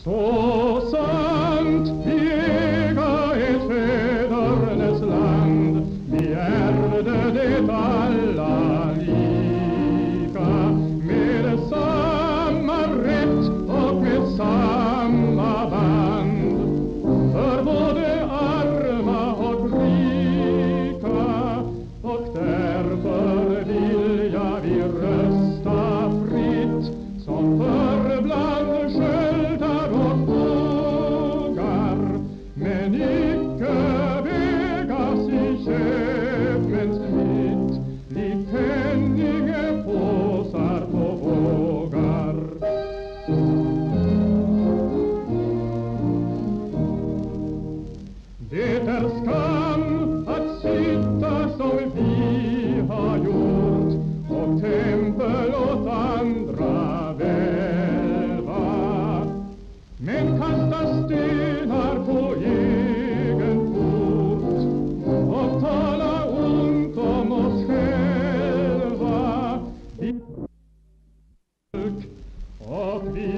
Så sant vi äga ett fädernes land, vi ärvde det alla lika, med samma rätt och med samma band, för både arma och rika, och därför vill jag vi rösta fritt, som förr bland sköldar och bågar, men icke vägas i köpmäns mitt, likt penningepåsar på vågar. Det är skam att sitta som vi har gjort och tempel åt andra välva, men kasta stenar på egen port och tala ont om oss själva. Vi folk och vi